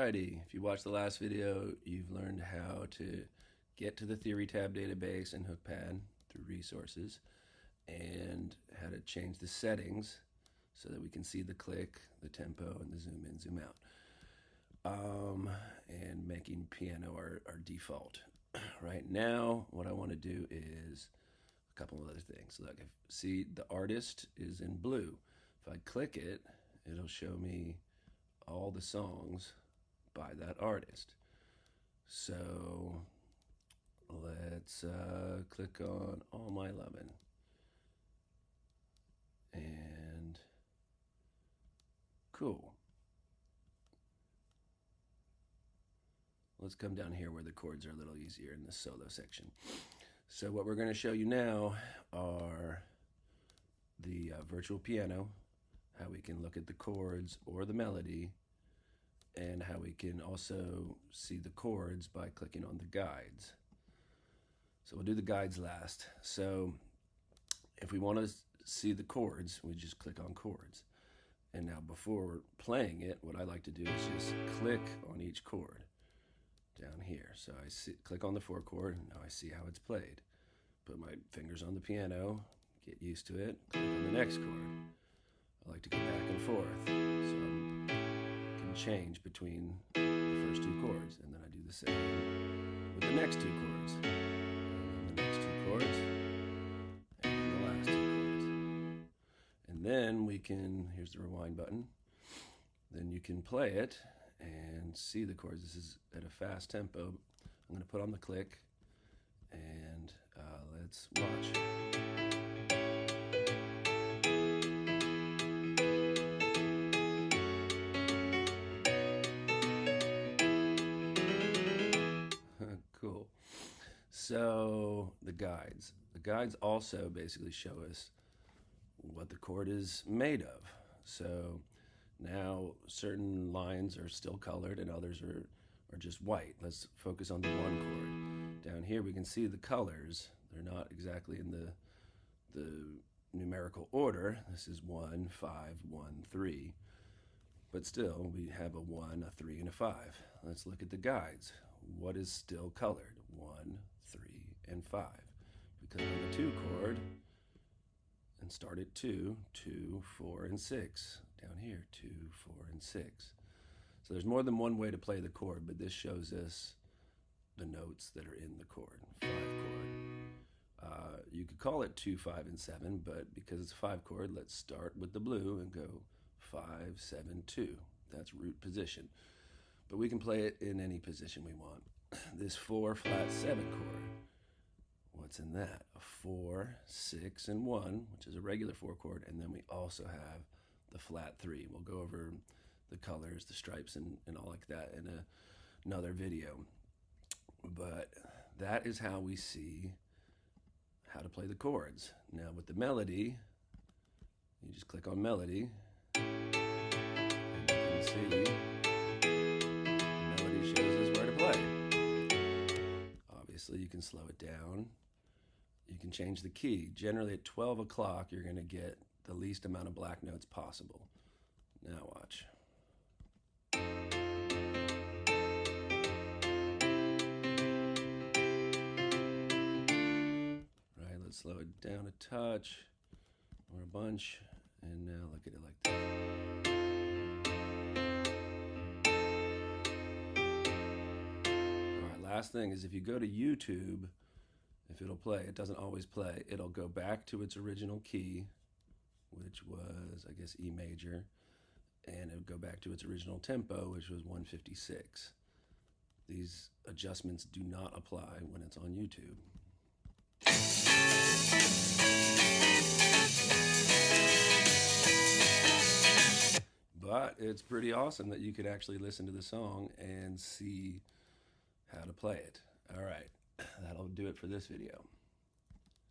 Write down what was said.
Alrighty, if you watched the last video, you've learned how to get to the Theory tab database in HookPad through resources and how to change the settings so that we can see the click, the tempo, and the zoom in, zoom out. And making piano our default. Right now, what I want to do is a couple of other things. Look, see the artist is in blue. If I click it, it'll show me all the songs by that artist. So let's click on All My Lovin'. And cool. Let's come down here where the chords are a little easier in the solo section. So what we're going to show you now are the virtual piano, how we can look at the chords or the melody, and how we can also see the chords by clicking on the guides. So we'll do the guides last. So if we want to see the chords, we just click on chords. And now before playing it, what I like to do is just click on each chord down here. So I click on the 4 chord, and now I see how it's played. Put my fingers on the piano, get used to it, click on the next chord. I like to go back and forth, so I can change between the first 2 chords, and then I do the same with the next 2 chords, and then the next 2 chords, and the last 2 chords. And then we can, here's the rewind button, then you can play it and see the chords. This is at a fast tempo. I'm going to put on the click, and let's watch. Cool. So the guides. The guides also basically show us what the chord is made of. So now certain lines are still colored and others are just white. Let's focus on the 1 chord. Down here we can see the colors. They're not exactly in the numerical order. This is 1, 5, 1, 3. But still, we have a 1, a 3, and a 5. Let's look at the guides. What is still colored? 1, 3, and 5. We click on the 2 chord and start at 2, 2, 4, and 6. Down here, 2, 4, and 6. So there's more than one way to play the chord, but this shows us the notes that are in the chord. 5 chord. You could call it 2, 5, and 7, but because it's a 5 chord, let's start with the blue and go 5, 7, 2. That's root position. But we can play it in any position we want. This 4 flat 7 chord, what's in that? A 4, 6, and 1, which is a regular 4 chord, and then we also have the flat 3. We'll go over the colors, the stripes, and all like that in another video. But that is how we see how to play the chords. Now with the melody, you just click on melody, and you can see shows us where to play. Obviously, you can slow it down. You can change the key. Generally, at 12 o'clock, you're going to get the least amount of black notes possible. Now watch. Right, let's slow it down a touch or a bunch, and now look at it like that. Last thing is, if you go to YouTube, if it'll play, it doesn't always play, it'll go back to its original key, which was, I guess, E major, and it'll go back to its original tempo, which was 156. These adjustments do not apply when it's on YouTube. But it's pretty awesome that you could actually listen to the song and see how to play it. All right, that'll do it for this video.